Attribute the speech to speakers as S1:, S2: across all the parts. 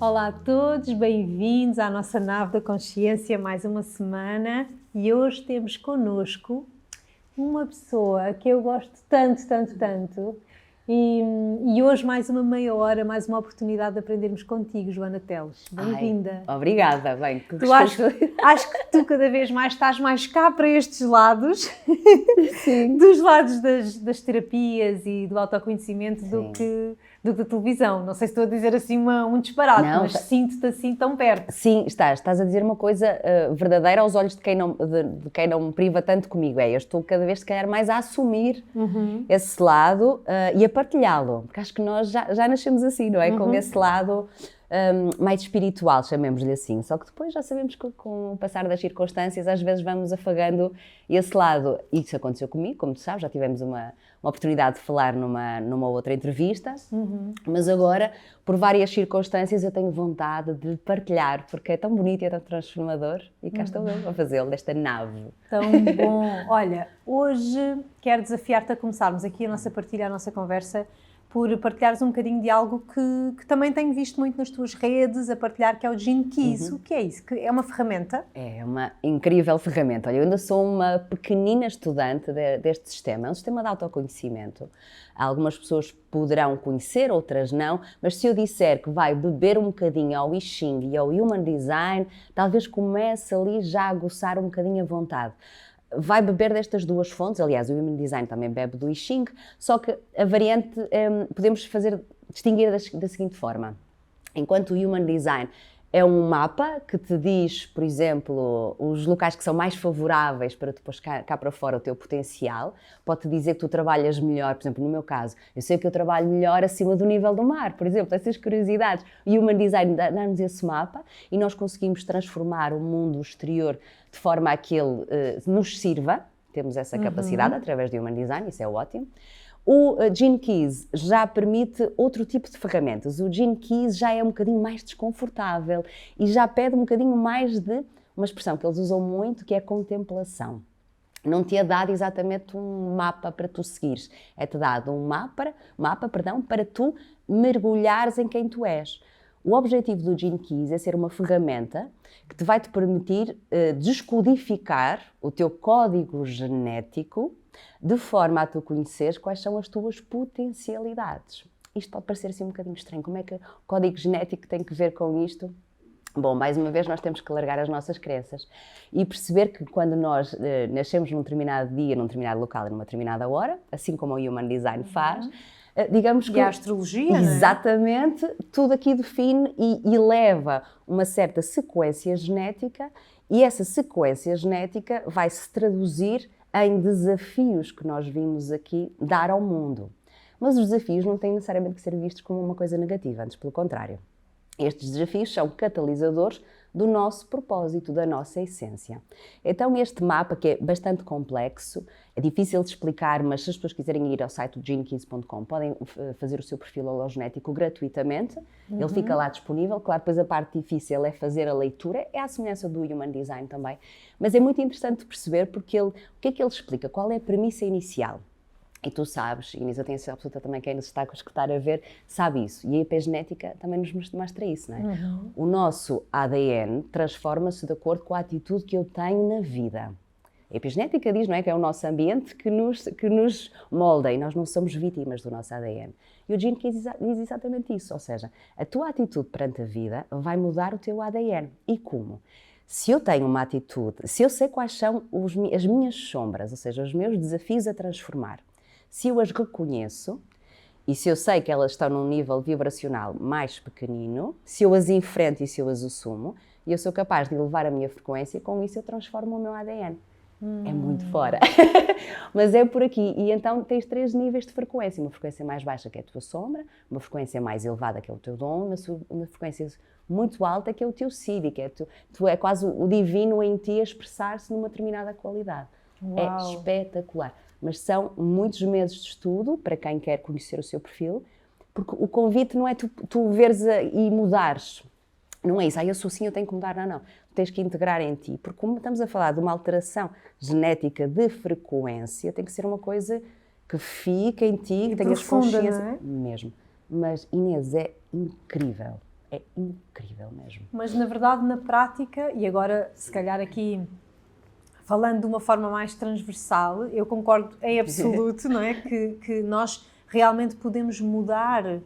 S1: Olá a todos, bem-vindos à nossa nave da consciência, mais uma semana, e hoje temos connosco uma pessoa que eu gosto tanto, e hoje mais uma meia hora, mais uma oportunidade de aprendermos contigo, Joana Teles. Bem-vinda.
S2: Obrigada, bem.
S1: Acho que tu cada vez mais estás mais cá para estes lados,
S2: Sim.
S1: dos lados das terapias e do autoconhecimento do que da televisão. Não sei se estou a dizer assim um disparate,
S2: Não,
S1: mas sinto-te assim tão perto.
S2: Sim, estás a dizer uma coisa verdadeira aos olhos de quem não me priva tanto comigo. Eu estou cada vez, se calhar, mais a assumir esse lado e a partilhá-lo. Porque acho que nós já nascemos assim, não é? Com esse lado mais espiritual, chamemos-lhe assim. Só que depois já sabemos que com o passar das circunstâncias, às vezes vamos afagando esse lado. E isso aconteceu comigo, como tu sabes, já tivemos uma oportunidade de falar numa outra entrevista, mas agora, por várias circunstâncias, eu tenho vontade de partilhar, porque é tão bonito e é tão transformador, e cá estou eu a fazê-lo, desta nave.
S1: Tão bom! Olha, hoje quero desafiar-te a começarmos aqui a nossa partilha, a nossa conversa, por partilhares um bocadinho de algo que também tenho visto muito nas tuas redes, a partilhar, que é o Gene Keys. O que é isso? É uma ferramenta?
S2: É uma incrível ferramenta. Olha, eu ainda sou uma pequenina estudante deste sistema. É um sistema de autoconhecimento. Algumas pessoas poderão conhecer, outras não, mas se eu disser que vai beber um bocadinho ao I Ching e ao Human Design, talvez comece ali já a aguçar um bocadinho a vontade. Vai beber destas duas fontes, aliás, o Human Design também bebe do I Ching, só que a variante podemos distinguir da seguinte forma. Enquanto o Human Design é um mapa que te diz, por exemplo, os locais que são mais favoráveis para tu pôs cá para fora o teu potencial, pode-te dizer que tu trabalhas melhor, por exemplo, no meu caso, eu sei que eu trabalho melhor acima do nível do mar, por exemplo, essas curiosidades. O Human Design dá-nos esse mapa e nós conseguimos transformar o mundo exterior de forma a que ele nos sirva, temos essa capacidade através do Human Design, isso é ótimo. O Gene Keys já permite outro tipo de ferramentas. O Gene Keys já é um bocadinho mais desconfortável e já pede um bocadinho mais de uma expressão que eles usam muito, que é a contemplação. Não te é dado exatamente um mapa para tu seguires, é-te dado um mapa para tu mergulhares em quem tu és. O objetivo do Gene Keys é ser uma ferramenta que vai te permitir descodificar o teu código genético de forma a tu conheceres quais são as tuas potencialidades. Isto pode parecer assim um bocadinho estranho. Como é que o código genético tem que ver com isto? Bom, mais uma vez nós temos que largar as nossas crenças e perceber que quando nós nascemos num determinado dia, num determinado local e numa determinada hora, assim como o Human Design faz, digamos que...
S1: E a astrologia,
S2: exatamente, não é? Tudo aqui define e leva uma certa sequência genética e essa sequência genética vai se traduzir em desafios que nós vimos aqui dar ao mundo. Mas os desafios não têm necessariamente que ser vistos como uma coisa negativa, antes pelo contrário. Estes desafios são catalisadores do nosso propósito, da nossa essência. Então este mapa, que é bastante complexo, é difícil de explicar, mas se as pessoas quiserem ir ao site do genekeys.com, podem fazer o seu perfil hologenético gratuitamente, ele fica lá disponível. Claro, depois a parte difícil é fazer a leitura, é à semelhança do Human Design também, mas é muito interessante perceber porque o que é que ele explica, qual é a premissa inicial. E tu sabes, e Inês, eu tenho a certeza absoluta também, quem nos está a escutar a ver, sabe isso. E a epigenética também nos mostra isso, não é? O nosso ADN transforma-se de acordo com a atitude que eu tenho na vida. A epigenética diz, não é, que é o nosso ambiente que nos molda e nós não somos vítimas do nosso ADN. E o Gene Keys diz exatamente isso, ou seja, a tua atitude perante a vida vai mudar o teu ADN. E como? Se eu tenho uma atitude, se eu sei quais são as minhas sombras, ou seja, os meus desafios a transformar, se eu as reconheço e se eu sei que elas estão num nível vibracional mais pequenino, se eu as enfrento e se eu as assumo, eu sou capaz de elevar a minha frequência e com isso eu transformo o meu ADN. É muito fora, mas é por aqui. E então tens 3 níveis de frequência. Uma frequência mais baixa, que é a tua sombra, uma frequência mais elevada, que é o teu dom, uma frequência muito alta, que é o teu Siddhi, que é quase o divino em ti a expressar-se numa determinada qualidade. Uau. É espetacular. Mas são muitos meses de estudo para quem quer conhecer o seu perfil, porque o convite não é tu veres e mudares. Não é isso, eu sou assim, eu tenho que mudar, não. Tens que integrar em ti, porque como estamos a falar de uma alteração genética de frequência, tem que ser uma coisa que fica em ti, que tenhas consciência.
S1: Não é?
S2: Mesmo. Mas, Inês, é incrível. É incrível mesmo.
S1: Mas, na verdade, na prática, e agora, se calhar aqui, falando de uma forma mais transversal, eu concordo em absoluto, não é? Que nós realmente podemos mudar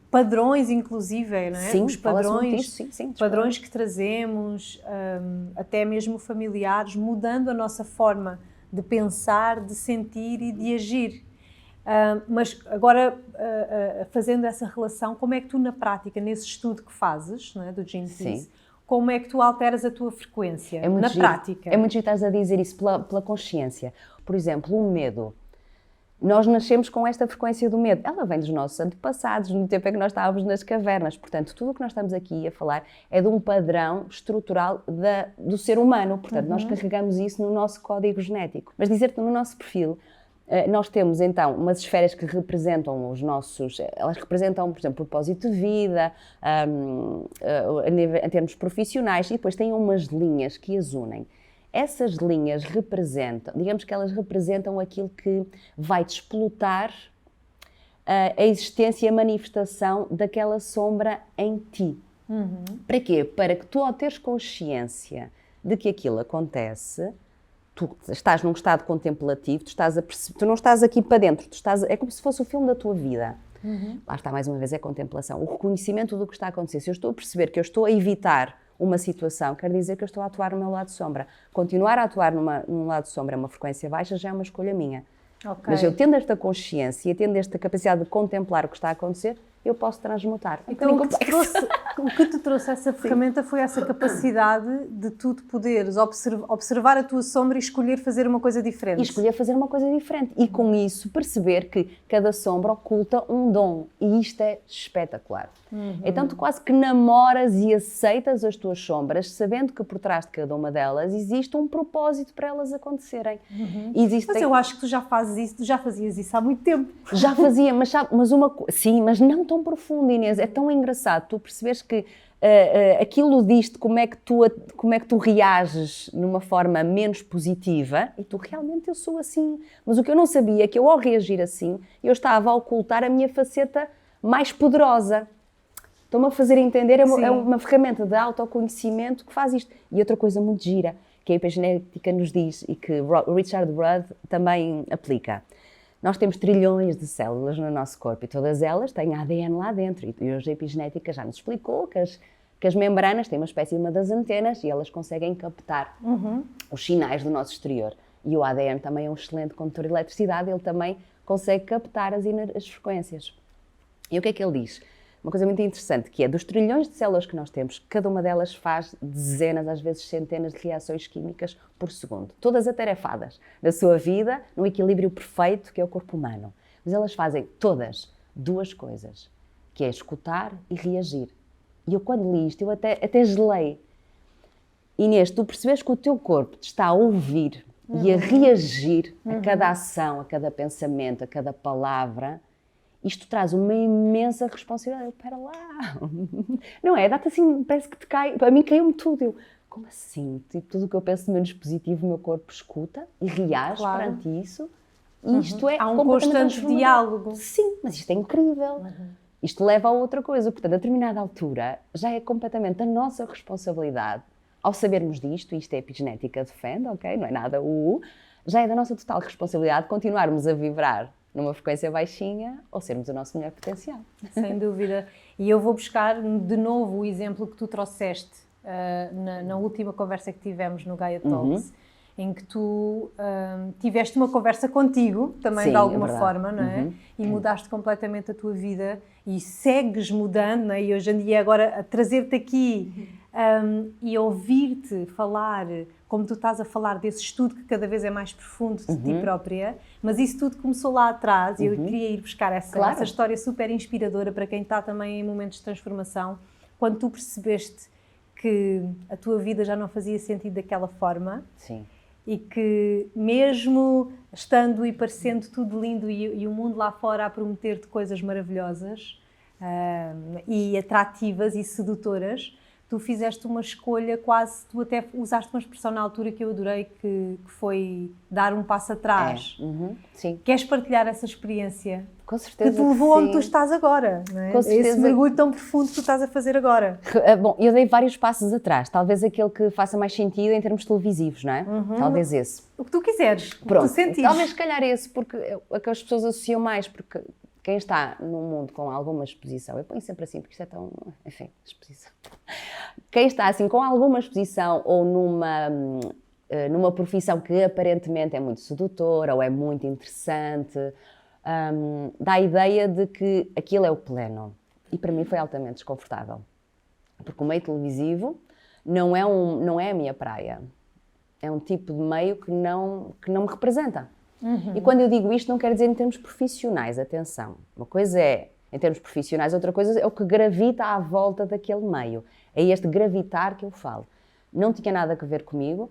S1: padrões, inclusive, não é?
S2: Sim,
S1: Os padrões,
S2: isso, sim,
S1: padrões que trazemos, até mesmo familiares, mudando a nossa forma de pensar, de sentir e de agir. Mas agora, fazendo essa relação, como é que tu na prática, nesse estudo que fazes, não é, do Gene Keys, como é que tu alteras a tua frequência na prática?
S2: É muito giro estás a dizer isso pela consciência. Por exemplo, o medo. Nós nascemos com esta frequência do medo. Ela vem dos nossos antepassados, no tempo em que nós estávamos nas cavernas. Portanto, tudo o que nós estamos aqui a falar é de um padrão estrutural do ser humano. Portanto, nós carregamos isso no nosso código genético. Mas dizer-te no nosso perfil, nós temos então umas esferas que representam os nossos, elas representam, por exemplo, o propósito de vida, em termos profissionais, e depois têm umas linhas que as unem. Essas linhas representam, digamos que elas representam aquilo que vai desplotar a existência e a manifestação daquela sombra em ti. Para quê? Para que tu, ao teres consciência de que aquilo acontece, tu estás num estado contemplativo, tu não estás aqui para dentro, é como se fosse o filme da tua vida. Lá está, mais uma vez, é a contemplação, o reconhecimento do que está a acontecer. Se eu estou a perceber que eu estou a evitar uma situação, quer dizer que eu estou a atuar no meu lado sombra. Continuar a atuar num lado sombra, uma frequência baixa, já é uma escolha minha. Okay. Mas eu tendo esta consciência e tendo esta capacidade de contemplar o que está a acontecer, eu posso transmutar.
S1: Então, o que te trouxe essa ferramenta foi essa capacidade de tu te poderes observar a tua sombra e escolher fazer uma coisa diferente.
S2: E escolher fazer uma coisa diferente. E com isso perceber que cada sombra oculta um dom. E isto é espetacular. Então tu quase que namoras e aceitas as tuas sombras, sabendo que por trás de cada uma delas existe um propósito para elas acontecerem.
S1: Mas eu acho que tu já fazes isso, tu já fazias isso há muito tempo.
S2: Já fazia, sim, mas não tão profundo, Inês. É tão engraçado tu perceberes que aquilo diz-te como é que tu reages numa forma menos positiva e tu realmente eu sou assim. Mas o que eu não sabia é que eu, ao reagir assim, eu estava a ocultar a minha faceta mais poderosa. Estou-me a fazer entender, é uma ferramenta de autoconhecimento que faz isto. E outra coisa muito gira, que a epigenética nos diz e que o Richard Rudd também aplica. Nós temos trilhões de células no nosso corpo e todas elas têm ADN lá dentro. E hoje a epigenética já nos explicou que as membranas têm uma espécie de uma das antenas e elas conseguem captar os sinais do nosso exterior. E o ADN também é um excelente condutor de eletricidade, ele também consegue captar as frequências. E o que é que ele diz? Uma coisa muito interessante, que é dos trilhões de células que nós temos, cada uma delas faz dezenas, às vezes centenas de reações químicas por segundo. Todas atarefadas na sua vida, no equilíbrio perfeito que é o corpo humano. Mas elas fazem todas duas coisas, que é escutar e reagir. E eu quando li isto, eu até gelei. Inês, tu percebes que o teu corpo te está a ouvir e a reagir a cada ação, a cada pensamento, a cada palavra. Isto traz uma imensa responsabilidade. Espera lá. Não é? Dá-te assim, parece que te cai. Para mim caiu-me tudo. Eu, como assim? Tipo, tudo o que eu penso de menos positivo, o meu corpo escuta e reage perante isso. E isto é
S1: há um constante diálogo.
S2: Sim, mas isto é incrível. Isto leva a outra coisa. Portanto, a determinada altura, já é completamente a nossa responsabilidade. Ao sabermos disto, isto é epigenética defende, ok? Não é nada já é da nossa total responsabilidade continuarmos a vibrar numa frequência baixinha ou sermos o nosso melhor potencial.
S1: Sem dúvida. E eu vou buscar de novo o exemplo que tu trouxeste na última conversa que tivemos no Gaia Talks, em que tu tiveste uma conversa contigo, também de alguma forma, não é? E mudaste completamente a tua vida e segues mudando, não é? E hoje em dia agora a trazer-te aqui e ouvir-te falar, como tu estás a falar desse estudo que cada vez é mais profundo de ti própria, mas isso tudo começou lá atrás e eu queria ir buscar essa história super inspiradora para quem está também em momentos de transformação, quando tu percebeste que a tua vida já não fazia sentido daquela forma.
S2: Sim.
S1: E que mesmo estando e parecendo tudo lindo e o mundo lá fora a prometer-te coisas maravilhosas e atrativas e sedutoras, tu fizeste uma escolha quase, tu até usaste uma expressão na altura que eu adorei, que foi dar um passo atrás.
S2: Sim.
S1: Queres partilhar essa experiência?
S2: Com certeza
S1: que te levou
S2: sim.
S1: onde tu estás agora, não é?
S2: Com certeza.
S1: Esse mergulho tão profundo que tu estás a fazer agora.
S2: Bom, eu dei vários passos atrás, talvez aquele que faça mais sentido em termos televisivos, não é? Talvez esse.
S1: O que tu quiseres,
S2: Pronto,
S1: o que tu sentires.
S2: talvez se calhar esse, porque é que as pessoas associam mais, porque quem está num mundo com alguma exposição, eu ponho sempre assim, porque isto é tão, enfim, exposição. Quem está assim com alguma exposição ou numa profissão que aparentemente é muito sedutora ou é muito interessante, dá a ideia de que aquilo é o pleno. E para mim foi altamente desconfortável. Porque o meio televisivo não é a minha praia. É um tipo de meio que não me representa. E quando eu digo isto, não quero dizer em termos profissionais, atenção. Uma coisa é em termos profissionais, outra coisa é o que gravita à volta daquele meio. É este gravitar que eu falo. Não tinha nada a ver comigo.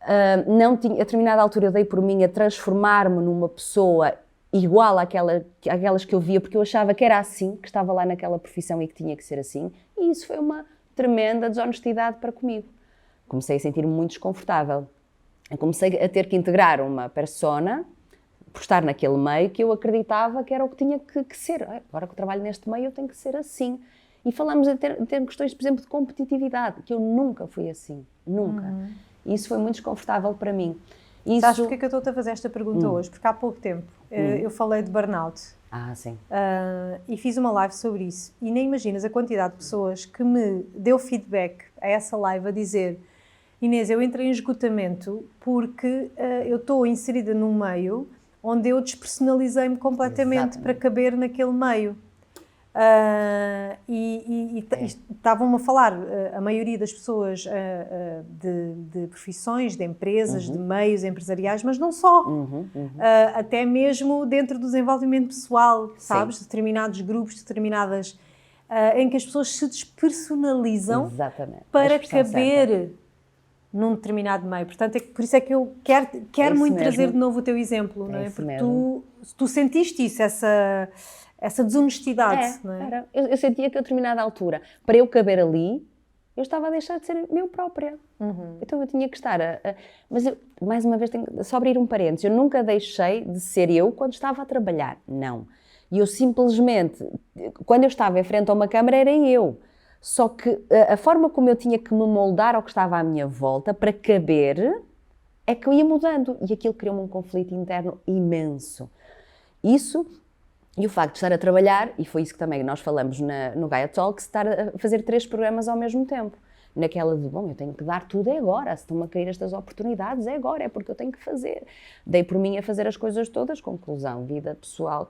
S2: A determinada altura eu dei por mim a transformar-me numa pessoa igual àquelas que eu via, porque eu achava que era assim, que estava lá naquela profissão e que tinha que ser assim. E isso foi uma tremenda desonestidade para comigo. Comecei a sentir-me muito desconfortável. Eu comecei a ter que integrar uma persona, por estar naquele meio, que eu acreditava que era o que tinha que ser. Agora que eu trabalho neste meio, eu tenho que ser assim. E falamos em ter questões, por exemplo, de competitividade, que eu nunca fui assim. Nunca. E isso foi muito desconfortável para mim.
S1: Sabes porque é que eu estou-te a fazer esta pergunta hoje? Porque há pouco tempo eu falei de burnout.
S2: Sim.
S1: E fiz uma live sobre isso. E nem imaginas a quantidade de pessoas que me deu feedback a essa live a dizer: Inês, eu entrei em esgotamento porque eu estou inserida num meio onde eu despersonalizei-me completamente para caber naquele meio. Estavam-me a falar, a maioria das pessoas, de profissões, de empresas, de meios empresariais, mas não só. Até mesmo dentro do desenvolvimento pessoal, sabes? De determinados grupos, determinadas... em que as pessoas se despersonalizam para caber num determinado meio. Portanto, por isso é que eu quero muito trazer de novo o teu exemplo, não é? Porque tu sentiste isso, essa desonestidade, não é?
S2: Eu sentia que a determinada altura, para eu caber ali, eu estava a deixar de ser eu própria. Então eu tinha que estar mas eu, mais uma vez, tenho só abrir um parênteses, eu nunca deixei de ser eu quando estava a trabalhar, não. E eu simplesmente, quando eu estava em frente a uma câmara, era eu. Só que a forma como eu tinha que me moldar ao que estava à minha volta, para caber, é que eu ia mudando. E aquilo criou-me um conflito interno imenso. Isso, e o facto de estar a trabalhar, e foi isso que também nós falamos no Gaia Talks, estar a fazer 3 programas ao mesmo tempo. Naquela de, eu tenho que dar tudo agora, se estão a cair estas oportunidades, é agora, é porque eu tenho que fazer. Dei por mim a fazer as coisas todas, conclusão, vida pessoal...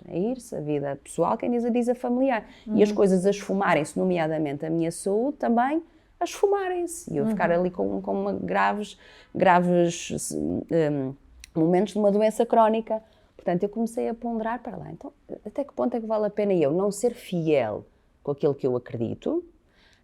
S2: a ir-se, a vida pessoal, quem diz a familiar. E as coisas a esfumarem-se, nomeadamente a minha saúde, também a esfumarem-se. E eu ficar ali com graves momentos de uma doença crónica. Portanto, eu comecei a ponderar para lá. Então, até que ponto é que vale a pena eu não ser fiel com aquilo que eu acredito,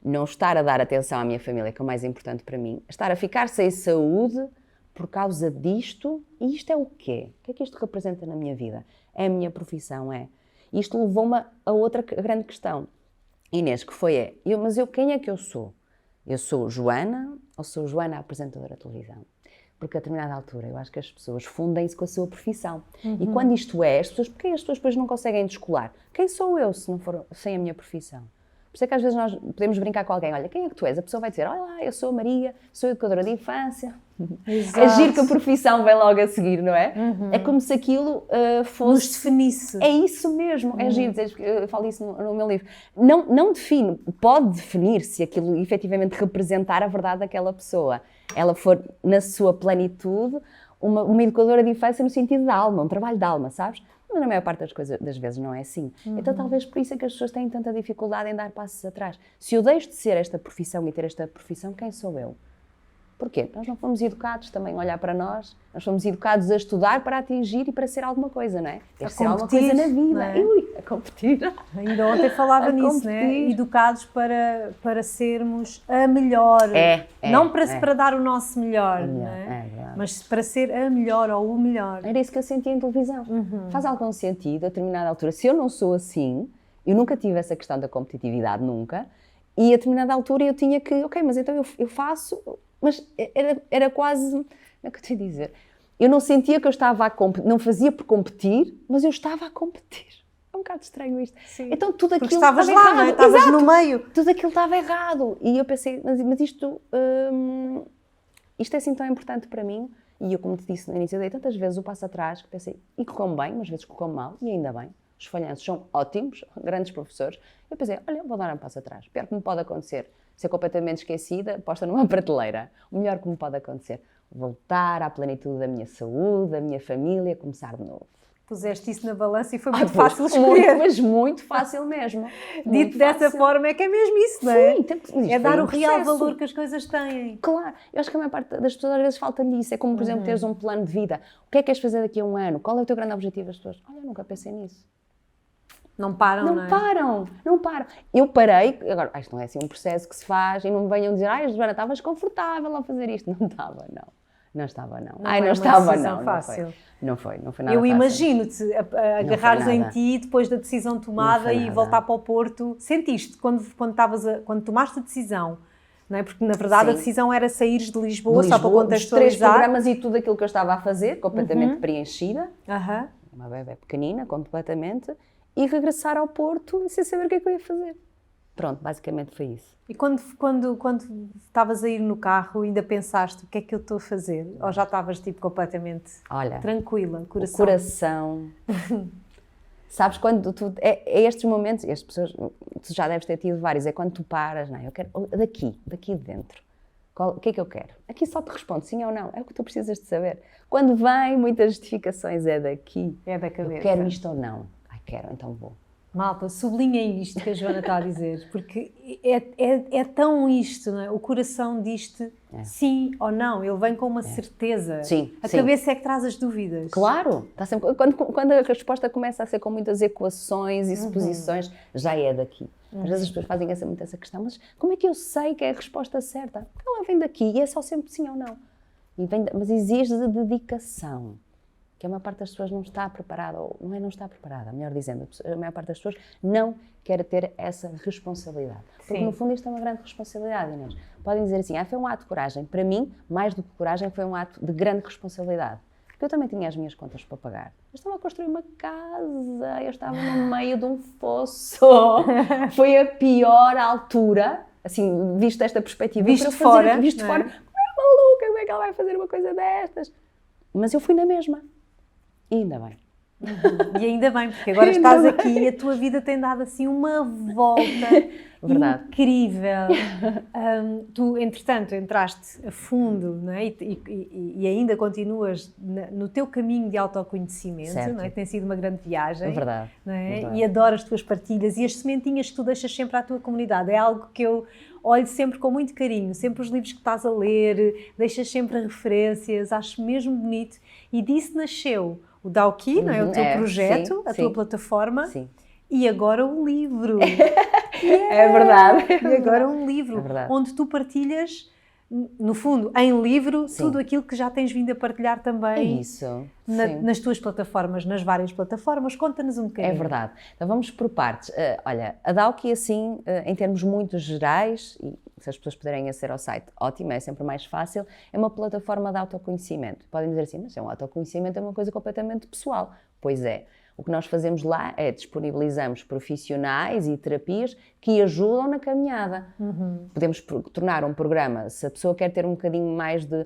S2: não estar a dar atenção à minha família, que é o mais importante para mim, estar a ficar sem saúde por causa disto, e isto é o quê? O que é que isto representa na minha vida? É a minha profissão, é. Isto levou-me a outra grande questão, Inês, que foi, quem é que eu sou? Eu sou Joana ou sou Joana a apresentadora de televisão? Porque a determinada altura eu acho que as pessoas fundem-se com a sua profissão. E quando isto é, porque as pessoas depois não conseguem descolar? Quem sou eu se não for sem a minha profissão? Por isso é que às vezes nós podemos brincar com alguém, olha, quem é que tu és? A pessoa vai dizer, olá, eu sou a Maria, sou educadora de infância.
S1: Exato.
S2: É giro que a profissão vem logo a seguir, não é? É como se aquilo fosse...
S1: Nos definisse.
S2: É isso mesmo, é giro dizer, eu falo isso no meu livro. Não define, pode definir se aquilo efetivamente representar a verdade daquela pessoa. Ela for, na sua plenitude, uma educadora de infância no sentido da alma, um trabalho de alma, sabes? Mas na maior parte das vezes não é assim. Então talvez por isso é que as pessoas têm tanta dificuldade em dar passos atrás. Se eu deixo de ser esta profissão e ter esta profissão, quem sou eu? Porquê? Nós não fomos educados também a olhar para nós, nós fomos educados a estudar para atingir e para ser alguma coisa, não é?
S1: A
S2: ser alguma coisa na vida.
S1: É?
S2: A competir.
S1: Ainda ontem falava nisso, não é? Educados para sermos a melhor. Não para dar o nosso melhor, não é? Mas para ser a melhor ou o melhor.
S2: Era isso que eu sentia em televisão. Faz algum sentido, a determinada altura, se eu não sou assim, eu nunca tive essa questão da competitividade, nunca. E a determinada altura eu tinha que, ok, mas então eu faço, mas era quase, como é que eu te ia dizer? Eu não sentia que eu estava a competir, não fazia por competir, mas eu estava a competir. É um bocado estranho isto.
S1: Sim.
S2: Então tudo aquilo
S1: porque estavas
S2: estava
S1: lá,
S2: errado.
S1: não é? Estavas no meio.
S2: Tudo aquilo estava errado. E eu pensei, mas isto é assim tão importante para mim. E eu, como te disse no início, eu dei tantas vezes o passo atrás que pensei, e correu-me bem, umas vezes correu-me mal, e ainda bem. Os falhanços são ótimos, grandes professores. Eu pensei, olha, vou dar um passo atrás. O pior que me pode acontecer, ser completamente esquecida, posta numa prateleira. O melhor que me pode acontecer, voltar à plenitude da minha saúde, da minha família, começar de novo.
S1: Puseste isso na balança e foi muito fácil escolher.
S2: Mas muito fácil mesmo.
S1: Dito dessa forma, é que é mesmo isso, não é?
S2: Sim,
S1: é dar o real valor que as coisas têm.
S2: Claro, eu acho que a maior parte das pessoas às vezes falta-lhe isso. É como, por exemplo, teres um plano de vida. O que é que queres fazer daqui a um ano? Qual é o teu grande objetivo? As pessoas, olha, eu nunca pensei nisso.
S1: Não param, não é?
S2: Não param. Eu parei, agora, isto não é assim um processo que se faz e não me venham dizer, ai, Joana, estavas confortável a fazer isto. Não estava, não. Não estava, não.
S1: Não estava, não. Fácil.
S2: Não foi nada fácil.
S1: Eu imagino-te agarrares em ti depois da decisão tomada e voltar para o Porto. Sentiste quando tomaste a decisão, não é? Porque na verdade a decisão era saíres de Lisboa, só para contextualizar.
S2: Os 3 programas e tudo aquilo que eu estava a fazer, completamente preenchida. Uma bebé pequenina, completamente. E regressar ao Porto sem saber o que é que eu ia fazer. Pronto, basicamente foi isso.
S1: E quando estavas a ir no carro, ainda pensaste o que é que eu estou a fazer? Ou já estavas tipo completamente tranquila?
S2: O coração. Sabes, quando tu... É estes momentos, as pessoas, tu já deves ter tido vários, é quando tu paras, não é? Eu quero daqui de dentro. O que é que eu quero? Aqui só te respondo sim ou não, é o que tu precisas de saber. Quando vem muitas justificações, é daqui.
S1: É da cabeça.
S2: Eu quero isto ou não? Ai, quero, então vou.
S1: Malta, sublinhem isto que a Joana está a dizer, porque é tão isto, não é? O coração diz-te sim ou não, ele vem com uma certeza.
S2: Sim,
S1: a cabeça é que traz as dúvidas.
S2: Claro, está sempre, quando a resposta começa a ser com muitas equações e suposições, já é daqui. Às vezes as pessoas fazem muito essa questão, mas como é que eu sei que é a resposta certa? Ela vem daqui e é só sempre sim ou não. Mas exige dedicação. Que a maior parte das pessoas não está preparada, ou não está preparada, melhor dizendo, a maior parte das pessoas não quer ter essa responsabilidade. Porque no fundo isto é uma grande responsabilidade, Inês. Podem dizer assim, foi um ato de coragem. Para mim, mais do que coragem, foi um ato de grande responsabilidade. Porque eu também tinha as minhas contas para pagar. Eu estava a construir uma casa, eu estava no meio de um fosso. Foi a pior altura, assim, visto desta perspectiva.
S1: Visto de fora.
S2: Como é maluca, como é que ela vai fazer uma coisa destas? Mas eu fui na mesma. E ainda bem.
S1: E ainda bem, porque agora estás aqui e a tua vida tem dado assim uma volta incrível. Tu, entretanto, entraste a fundo, não é? E ainda continuas no teu caminho de autoconhecimento, não é? Tem sido uma grande viagem.
S2: Verdade.
S1: Não é?
S2: Verdade.
S1: E adoro as tuas partilhas e as sementinhas que tu deixas sempre à tua comunidade. É algo que eu olho sempre com muito carinho, sempre os livros que estás a ler, deixas sempre referências, acho mesmo bonito. E disso nasceu o Dawki, não é? O teu projeto, a tua plataforma.
S2: Sim.
S1: E agora um livro.
S2: É verdade.
S1: E agora um livro, onde tu partilhas, no fundo, em livro, tudo aquilo que já tens vindo a partilhar também nas tuas plataformas, nas várias plataformas. Conta-nos um bocadinho.
S2: É verdade. Então vamos por partes. Olha, a Dawki, assim, em termos muito gerais, e se as pessoas puderem aceder ao site, ótimo, é sempre mais fácil, é uma plataforma de autoconhecimento. Podem dizer assim, mas é um autoconhecimento, é uma coisa completamente pessoal. Pois é. O que nós fazemos lá é disponibilizamos profissionais e terapias que ajudam na caminhada. Podemos tornar um programa, se a pessoa quer ter um bocadinho mais de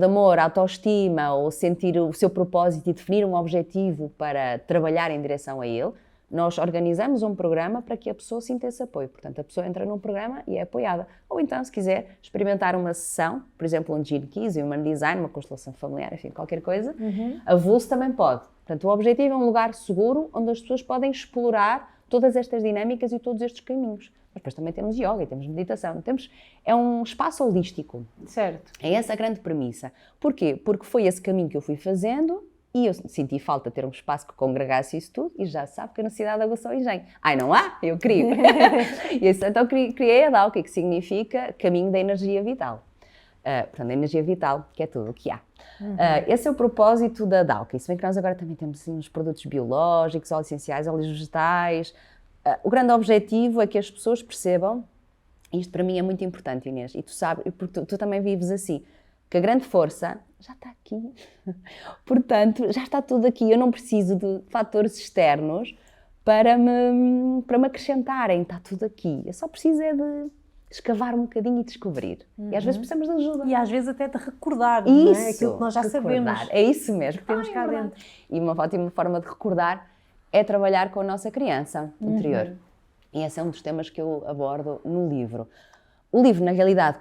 S2: amor, autoestima, ou sentir o seu propósito e definir um objetivo para trabalhar em direção a ele, nós organizamos um programa para que a pessoa sinta esse apoio. Portanto, a pessoa entra num programa e é apoiada. Ou então, se quiser experimentar uma sessão, por exemplo, um Gene Keys, um Human Design, uma constelação familiar, enfim, qualquer coisa, avulso também pode. Portanto, o objetivo é um lugar seguro onde as pessoas podem explorar todas estas dinâmicas e todos estes caminhos. Mas depois também temos yoga e temos meditação. É um espaço holístico.
S1: Certo.
S2: É essa a grande premissa. Porquê? Porque foi esse caminho que eu fui fazendo e eu senti falta de ter um espaço que congregasse isso tudo e já sabe que na cidade da Aguação Engenho. Ai, não há? Eu crio. Então criei a Dawki, que significa Caminho da Energia Vital. Portanto, a energia vital, que é tudo o que há. Esse é o propósito da Dawki. Se bem que nós agora também temos assim, uns produtos biológicos, óleos essenciais, óleos vegetais. O grande objetivo é que as pessoas percebam Isto para mim é muito importante, Inês, e tu sabes, porque tu também vives assim, que a grande força já está aqui. Portanto, já está tudo aqui. Eu não preciso de fatores externos para me acrescentarem. Está tudo aqui. Eu só preciso é de escavar um bocadinho e descobrir. E às vezes precisamos de ajuda.
S1: E às vezes até de recordar,
S2: Isso,
S1: não é? Aquilo que nós já
S2: recordar.
S1: sabemos.
S2: É isso mesmo.
S1: Que temos cá
S2: verdade.
S1: dentro.
S2: E uma ótima forma de recordar é trabalhar com a nossa criança interior. E esse é um dos temas que eu abordo no livro. O livro, na realidade,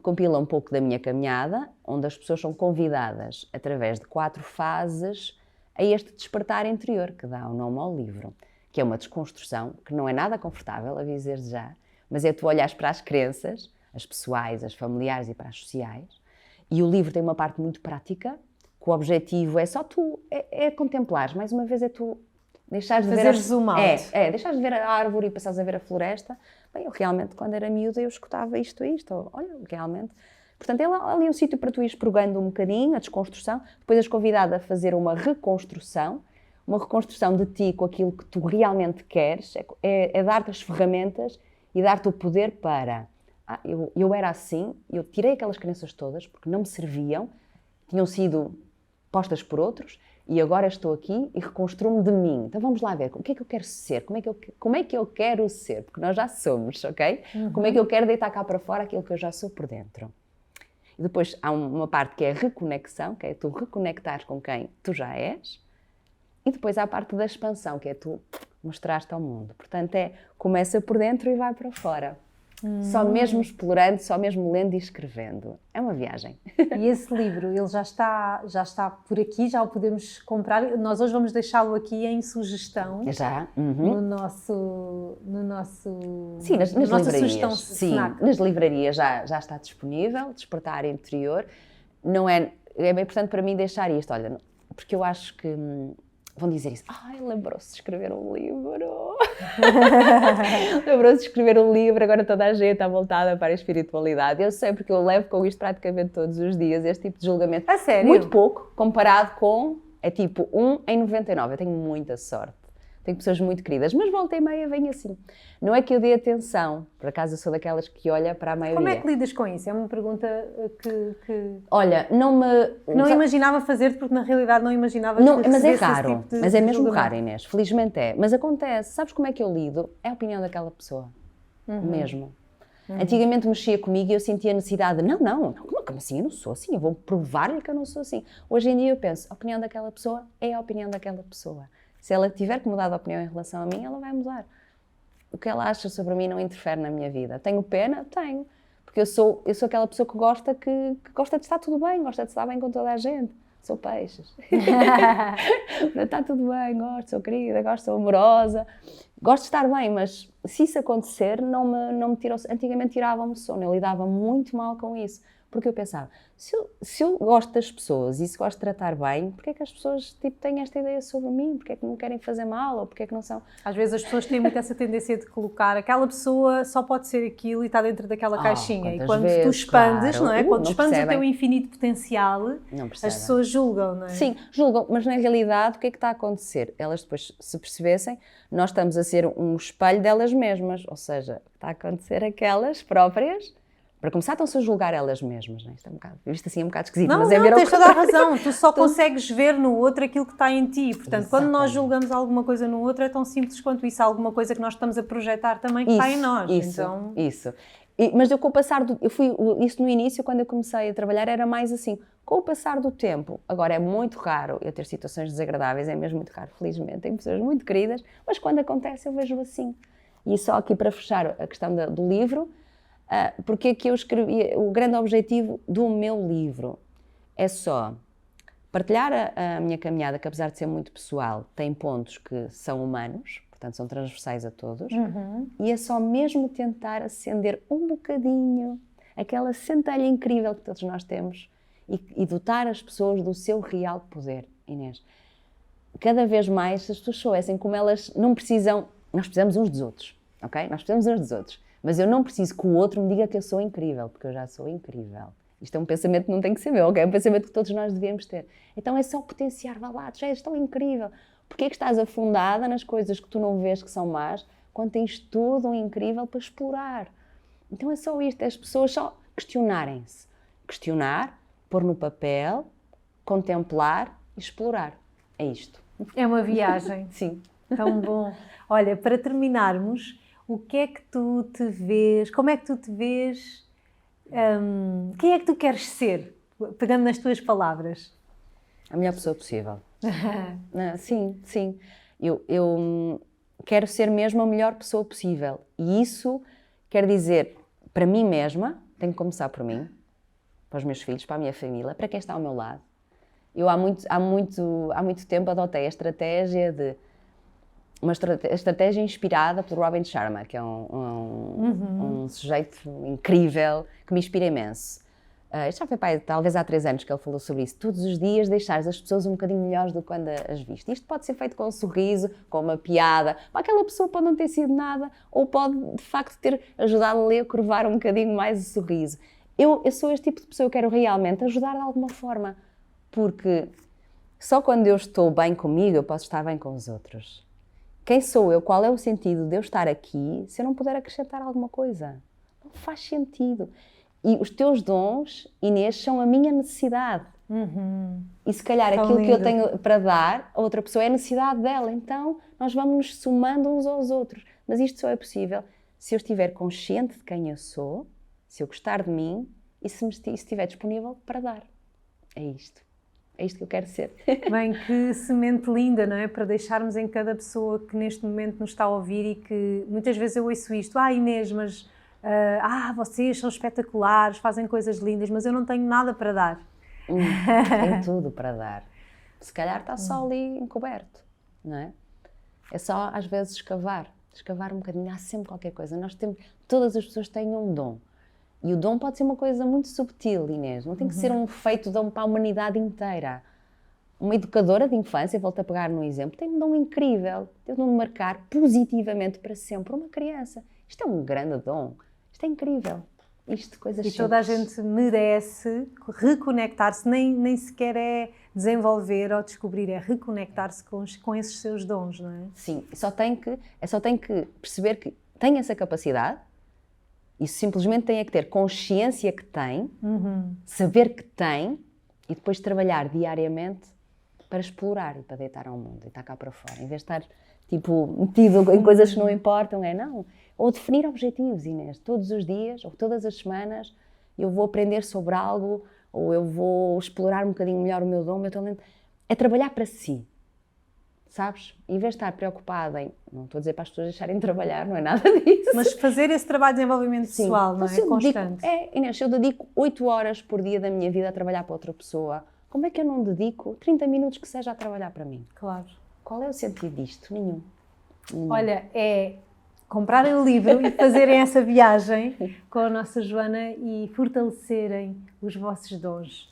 S2: compila um pouco da minha caminhada, onde as pessoas são convidadas, através de 4 fases, a este despertar interior, que dá o nome ao livro, que é uma desconstrução, que não é nada confortável, a dizer já, mas é tu olhares para as crenças, as pessoais, as familiares e para as sociais, e o livro tem uma parte muito prática, que o objetivo é só tu, é contemplares, mais uma vez é tu deixares de ver...
S1: Fazer zoom out.
S2: Deixares de ver a árvore e passares a ver a floresta. Bem, eu realmente, quando era miúda, eu escutava isto e isto. Olha, realmente. Portanto, ali é um sítio para tu ires purgando um bocadinho, a desconstrução. Depois és convidada a fazer uma reconstrução de ti com aquilo que tu realmente queres. É dar-te as ferramentas e dar-te o poder para... eu era assim, eu tirei aquelas crenças todas, porque não me serviam, tinham sido postas por outros, e agora estou aqui e reconstruo-me de mim. Então vamos lá ver, o que é que eu quero ser? Como é que eu quero ser? Porque nós já somos, ok? Como é que eu quero deitar cá para fora aquilo que eu já sou por dentro? E depois há uma parte que é a reconexão, que é tu reconectares com quem tu já és. E depois há a parte da expansão, que é tu mostrar-te ao mundo. Portanto, começa por dentro e vai para fora. Só mesmo explorando, só mesmo lendo e escrevendo. É uma viagem.
S1: E esse livro, ele já está por aqui, já o podemos comprar. Nós hoje vamos deixá-lo aqui em sugestão.
S2: Já?
S1: No nosso
S2: Sim, nas
S1: nossa
S2: livrarias.
S1: sugestão
S2: Sim,
S1: FNAC.
S2: nas livrarias já está disponível, Despertar Interior. Não é bem importante para mim deixar isto, olha, porque eu acho que vão dizer isso. Lembrou-se de escrever um livro. Lembrou-se de escrever um livro, agora toda a gente está voltada para a espiritualidade. Eu sei, porque eu levo com isto praticamente todos os dias, este tipo de julgamento.
S1: A sério?
S2: Muito pouco, comparado com, é tipo 1 em 99. Eu tenho muita sorte. Tenho pessoas muito queridas, mas volta e meia vem assim. Não é que eu dê atenção, por acaso eu sou daquelas que olha para a maioria.
S1: Como é que lidas com isso? É uma pergunta que
S2: Olha,
S1: não imaginava fazer, porque na realidade não imaginava que
S2: mas é
S1: recebesse esse
S2: raro,
S1: tipo de
S2: mas é mesmo
S1: julgamento.
S2: raro, Inês, felizmente é. Mas acontece, sabes como é que eu lido? É a opinião daquela pessoa, mesmo. Antigamente mexia comigo e eu sentia a necessidade de, não, como assim? Eu não sou assim, eu vou provar-lhe que eu não sou assim. Hoje em dia eu penso, a opinião daquela pessoa é a opinião daquela pessoa. Se ela tiver que mudar de opinião em relação a mim, ela vai mudar. O que ela acha sobre mim não interfere na minha vida. Tenho pena? Tenho. Porque eu sou aquela pessoa que gosta de estar tudo bem, gosta de estar bem com toda a gente. Sou peixes. Está tudo bem, gosto, sou querida, gosto, sou amorosa. Gosto de estar bem, mas se isso acontecer, não me tira. Antigamente tirava-me sono, eu lidava muito mal com isso. Porque eu pensava, se eu gosto das pessoas e se gosto de tratar bem, porque é que as pessoas têm esta ideia sobre mim? Porque é que não querem fazer mal? Ou porque é que não são...
S1: Às vezes as pessoas têm muito essa tendência de colocar aquela pessoa só pode ser aquilo e está dentro daquela caixinha. E quando tu expandes,
S2: claro.
S1: não é? Quando tu expandes
S2: percebem.
S1: o teu infinito potencial, as pessoas julgam, não é?
S2: Sim, julgam, mas na realidade o que é que está a acontecer? Elas depois, se percebessem, nós estamos a ser um espelho delas mesmas, ou seja, está a acontecer aquelas próprias... Para começar, estão-se a julgar elas mesmas, não é? Isto é visto assim, é um bocado esquisito, mas é ver
S1: tens toda a razão. Tu só consegues ver no outro aquilo que está em ti. Portanto, quando nós julgamos alguma coisa no outro, é tão simples quanto isso. Há alguma coisa que nós estamos a projetar também que está em nós.
S2: Isso. Mas eu, com o passar do... Isso no início, quando eu comecei a trabalhar, era mais assim. Com o passar do tempo, agora é muito raro eu ter situações desagradáveis, é mesmo muito raro, felizmente. Tenho pessoas muito queridas, mas quando acontece eu vejo assim. E só aqui para fechar a questão do livro... porque é que eu escrevi, o grande objetivo do meu livro é só partilhar a minha caminhada, que apesar de ser muito pessoal, tem pontos que são humanos, portanto são transversais a todos, e é só mesmo tentar acender um bocadinho aquela centelha incrível que todos nós temos e dotar as pessoas do seu real poder, Inês. Cada vez mais as pessoas soubessem como elas não precisam, nós precisamos uns dos outros, ok? Nós precisamos uns dos outros. Mas eu não preciso que o outro me diga que eu sou incrível, porque eu já sou incrível. Isto é um pensamento que não tem que ser meu, ok? É um pensamento que todos nós devemos ter. Então é só potenciar, vá lá, tu já és tão incrível. Porquê é que estás afundada nas coisas que tu não vês que são más, quando tens tudo um incrível para explorar? Então é só isto, as pessoas só questionarem-se. Questionar, pôr no papel, contemplar e explorar. É isto.
S1: É uma viagem.
S2: Sim.
S1: Tão bom. Olha, para terminarmos, o que é que tu te vês, como é que tu te vês, quem é que tu queres ser? Pegando nas tuas palavras.
S2: A melhor pessoa possível. Sim, sim. Eu quero ser mesmo a melhor pessoa possível. E isso quer dizer, para mim mesma, tenho que começar por mim, para os meus filhos, para a minha família, para quem está ao meu lado. Eu há muito tempo adotei a estratégia de uma estratégia inspirada por Robin Sharma, que é um sujeito incrível, que me inspira imenso. Isto já foi talvez há 3 anos que ele falou sobre isso. Todos os dias deixares as pessoas um bocadinho melhores do que quando as viste. Isto pode ser feito com um sorriso, com uma piada. Aquela pessoa pode não ter sido nada, ou pode de facto ter ajudado a curvar um bocadinho mais o sorriso. Eu sou este tipo de pessoa, eu quero realmente ajudar de alguma forma, porque só quando eu estou bem comigo eu posso estar bem com os outros. Quem sou eu? Qual é o sentido de eu estar aqui se eu não puder acrescentar alguma coisa? Não faz sentido. E os teus dons, Inês, são a minha necessidade. E se calhar
S1: Tão
S2: aquilo que eu
S1: lindo.
S2: tenho para dar a outra pessoa é a necessidade dela. Então nós vamos nos somando uns aos outros. Mas isto só é possível se eu estiver consciente de quem eu sou, se eu gostar de mim e se estiver disponível para dar. É isto. É isto que eu quero ser.
S1: Bem, que semente linda, não é? Para deixarmos em cada pessoa que neste momento nos está a ouvir e que muitas vezes eu ouço isto. Inês, mas vocês são espetaculares, fazem coisas lindas, mas eu não tenho nada para dar.
S2: Tem tudo para dar. Se calhar está só ali encoberto, não é? É só às vezes escavar um bocadinho. Há sempre qualquer coisa. Todas as pessoas têm um dom. E o dom pode ser uma coisa muito subtil, Inês. Não tem que ser um feito dom para a humanidade inteira. Uma educadora de infância, volto a pegar no exemplo, tem um dom incrível. Tem o dom de marcar positivamente para sempre uma criança. Isto é um grande dom. Isto é incrível. Coisas
S1: E
S2: simples.
S1: toda a gente merece reconectar-se, nem sequer é desenvolver ou descobrir, é reconectar-se com esses seus dons, não é?
S2: Sim, só tem que perceber que tem essa capacidade. Isso simplesmente tem que ter consciência que tem, saber que tem e depois trabalhar diariamente para explorar e para deitar ao mundo e estar cá para fora. Em vez de estar metido em coisas que não importam, não. Ou definir objetivos, Inês. Todos os dias ou todas as semanas eu vou aprender sobre algo ou eu vou explorar um bocadinho melhor o meu dom, o meu talento. É trabalhar para si. Sabes? Em vez de estar preocupada em... Não estou a dizer para as pessoas deixarem de trabalhar, não é nada disso.
S1: Mas fazer esse trabalho de desenvolvimento pessoal, não é? Constante.
S2: Inês, se eu dedico 8 horas por dia da minha vida a trabalhar para outra pessoa, como é que eu não dedico 30 minutos que seja a trabalhar para mim?
S1: Claro.
S2: Qual é o sentido disto? Nenhum.
S1: Olha, é comprarem o livro e fazerem essa viagem com a nossa Joana e fortalecerem os vossos dons.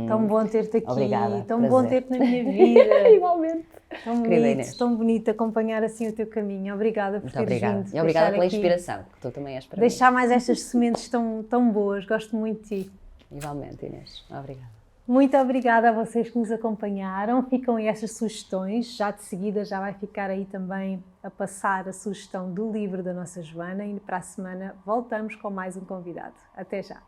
S1: Tão bom ter-te aqui,
S2: Obrigada,
S1: tão
S2: prazer.
S1: bom ter-te na minha vida.
S2: Igualmente.
S1: Tão
S2: Querida
S1: bonito,
S2: Inês.
S1: tão bonito acompanhar assim o teu caminho. Obrigada por
S2: Muito
S1: teres
S2: obrigada.
S1: vindo.
S2: E obrigada
S1: deixar
S2: pela
S1: aqui,
S2: inspiração, que tu também és para
S1: deixar mais estas sementes tão boas. Gosto muito de ti.
S2: mim. Igualmente, Inês. Obrigada.
S1: Muito obrigada a vocês que nos acompanharam. Ficam aí estas sugestões. Já de seguida já vai ficar aí também a passar a sugestão do livro da nossa Joana e para a semana voltamos com mais um convidado. Até já!